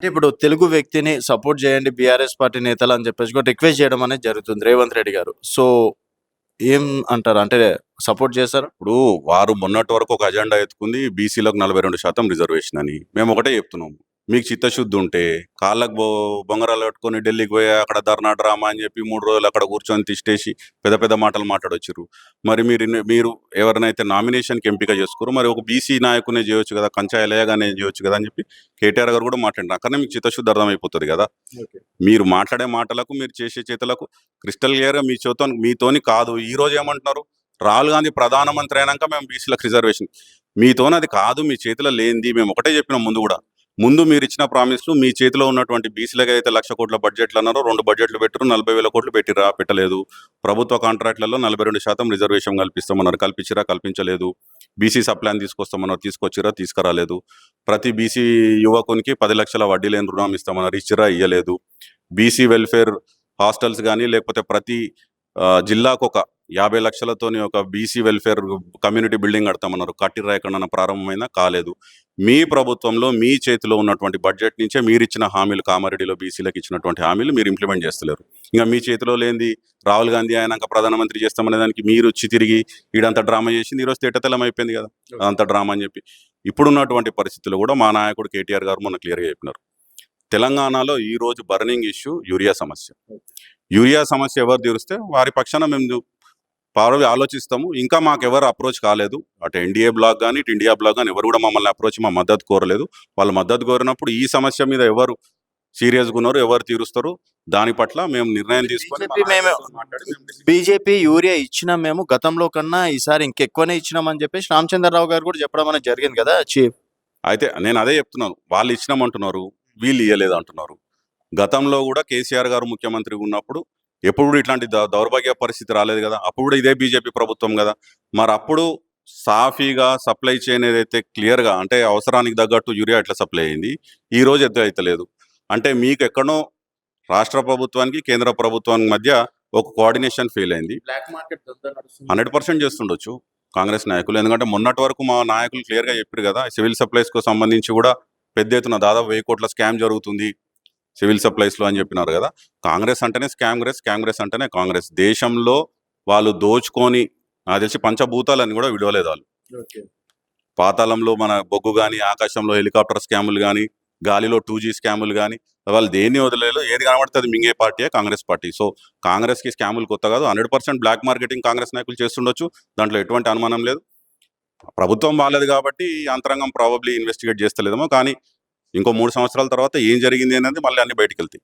అంటే ఇప్పుడు తెలుగు వ్యక్తిని సపోర్ట్ చేయండి బీఆర్ఎస్ పార్టీ నేతలు అని చెప్పేసి కూడా రిక్వెస్ట్ చేయడం అనేది జరుగుతుంది రేవంత్ రెడ్డి గారు. సో, ఏం అంటారు? అంటే సపోర్ట్ చేస్తారా? ఇప్పుడు వారు మొన్నటి వరకు ఒక అజెండా ఎత్తుకుంది బీసీలకు 42% రిజర్వేషన్ అని. మేము ఒకటే చెప్తున్నాం. మీకు చిత్తశుద్ధి ఉంటే కాళ్ళకు బొంగరాలు పెట్టుకొని ఢిల్లీకి పోయి అక్కడ ధర్నా డ్రామా అని చెప్పి 3 రోజులు అక్కడ కూర్చొని తిష్టేసి పెద్ద పెద్ద మాటలు మాట్లాడొచ్చిర్రు. మరి మీరు ఎవరినైతే నామినేషన్‌కి ఎంపిక చేసుకుర్రో మరి ఒక బీసీ నాయకుడినే చేయొచ్చు కదా! కంచా ఎలయ్యగానే చేయొచ్చు కదా! అని చెప్పి కేటీఆర్ గారు కూడా మాట్లాడినారు. అక్కడనే మీకు చిత్తశుద్ధి అర్థమైపోతది కదా! ఓకే. మీరు మాట్లాడే మాటలకు, మీరు చేసే చేతలకు క్రిస్టల్ క్లియర్‌గా మీతోని కాదు. ఈరోజు ఏమంటున్నారు? రాహుల్ గాంధీ ప్రధానమంత్రి అయినాక మేము బీసీలకు రిజర్వేషన్. మీతోని అది కాదు, మీ చేతిలో లేనిది. మేము ఒకటే చెప్పినాం ముందు కూడా. ముందు మీరు ఇచ్చిన ప్రామిస్‌లు మీ చేతిలో ఉన్నటువంటి బీసీలకు అయితే 1,00,000 కోట్ల బడ్జెట్లు అన్నారో 2 బడ్జెట్లు పెట్టిర్రు. 40,000 కోట్లు పెట్టిర్రా? పెట్టలేదు. ప్రభుత్వ కాంట్రాక్ట్‌లలో 42% రిజర్వేషన్ కల్పిస్తామన్నారు. కల్పించిర్రా? కల్పించలేదు. బీసీ సప్లాన్ తీసుకొస్తామన్నారు. తీసుకొచ్చిర్రా? తీసుకురాలేదు. ప్రతి బీసీ యువకునికి 10 లక్షల వడ్డీ లేని రుణం ఇస్తామన్నారు. ఇచ్చిర్రా? ఇయ్యలేదు. బీసీ వెల్ఫేర్ హాస్టల్స్ గానీ లేకపోతే ప్రతి జిల్లాకొక 50 లక్షలతోని ఒక బీసీ వెల్ఫేర్ కమ్యూనిటీ బిల్డింగ్ కడతామన్నారు. కట్టిర్రా? ఎక్కడన్నా ప్రారంభమైందా? కాలేదు. మీ ప్రభుత్వంలో మీ చేతిలో ఉన్నటువంటి బడ్జెట్ నుంచే మీరిచ్చిన హామీలు, కామారెడ్డిలో బీసీలకు ఇచ్చినటువంటి హామీలు మీరు ఇంప్లిమెంట్ చేస్తలేరు. ఇంకా మీ చేతిలో లేనిది రాహుల్ గాంధీ అయినాక ప్రధానమంత్రి చేస్తామనే దానికి మీరు వచ్చి తిరిగి ఈడంతా డ్రామా చేసింది. ఈరోజు తేటతెల్లం అయిపోయింది కదా అంత డ్రామా అని చెప్పి. ఇప్పుడున్నటువంటి పరిస్థితుల్లో కూడా మా నాయకుడు కేటీఆర్ గారు మొన్న క్లియర్గా చెప్పినారు. తెలంగాణలో ఈ రోజు బర్నింగ్ ఇష్యూ యూరియా సమస్య. యూరియా సమస్య ఎవరు తీరుస్తే వారి పక్షాన మేము పారవి ఆలోచిస్తాము. ఇంకా మాకెవరు అప్రోచ్ కాలేదు. అటు ఎన్డీఏ బ్లాక్ కానీ ఇటు ఇండియా బ్లాక్ కానీ ఎవరు కూడా మమ్మల్ని అప్రోచ్ మా మద్దతు కోరలేదు. వాళ్ళు మద్దతు కోరినప్పుడు ఈ సమస్య మీద ఎవరు సీరియస్గా ఉన్నారు, ఎవరు తీరుస్తారు, దాని పట్ల మేము నిర్ణయం తీసుకొని బీజేపీ యూరియా ఇచ్చినాం మేము గతంలో కన్నా ఈసారి ఇంకెక్కువనే ఇచ్చినామని చెప్పేసి రామచంద్రరావు గారు కూడా చెప్పడం అనేది జరిగింది కదా చీఫ్. అయితే నేను అదే చెప్తున్నాను. వాళ్ళు ఇచ్చినామంటున్నారు, వీళ్ళు ఇయ్యలేదు అంటున్నారు. గతంలో కూడా కేసీఆర్ గారు ముఖ్యమంత్రిగా ఉన్నప్పుడు ఎప్పుడు కూడా ఇట్లాంటి దౌర్భాగ్య పరిస్థితి రాలేదు కదా. అప్పుడు కూడా ఇదే బీజేపీ ప్రభుత్వం కదా. మరి అప్పుడు సాఫీగా సప్లై చైన్ ఏదైతే క్లియర్గా అంటే అవసరానికి తగ్గట్టు యూరియా ఎట్లా సప్లై అయింది, ఈ రోజు ఎత్తు అవుతలేదు. అంటే మీకు ఎక్కడో రాష్ట్ర ప్రభుత్వానికి కేంద్ర ప్రభుత్వానికి మధ్య ఒక కోఆర్డినేషన్ ఫెయిల్ అయింది. 100% చేస్తుండొచ్చు కాంగ్రెస్ నాయకులు. ఎందుకంటే మొన్నటి వరకు మా నాయకులు క్లియర్గా చెప్పారు కదా, సివిల్ సప్లైస్కు సంబంధించి కూడా పెద్ద ఎత్తున దాదాపు 1000 కోట్ల స్కామ్ జరుగుతుంది సివిల్ సప్లైస్లో అని చెప్పినారు కదా. కాంగ్రెస్ అంటేనే కాంగ్రెస్ అంటేనే కాంగ్రెస్. దేశంలో వాళ్ళు దోచుకొని నాకు తెలిసి పంచభూతాలని కూడా విడవలేదు వాళ్ళు. పాతాళంలో మన బొగ్గు కానీ, ఆకాశంలో హెలికాప్టర్ స్కాములు కానీ, గాలిలో 2G స్కాములు కానీ, వాళ్ళు దేన్ని వదిలేదు. ఏది కనబడుతుంది మింగే పార్టీయే కాంగ్రెస్ పార్టీ. సో కాంగ్రెస్కి స్కాములు కొత్త కాదు. 100% బ్లాక్ మార్కెటింగ్ కాంగ్రెస్ నాయకులు చేస్తుండొచ్చు, దాంట్లో ఎటువంటి అనుమానం లేదు. ప్రభుత్వం బాగాలేదు కాబట్టి అంతరంగం ప్రాబబ్లీ ఇన్వెస్టిగేట్ చేస్తలేదేమో. కానీ ఇంకో 3 సంవత్సరాల తర్వాత ఏం జరిగింది అనేది మళ్ళీ అన్ని బయటకు వెళ్తాయి.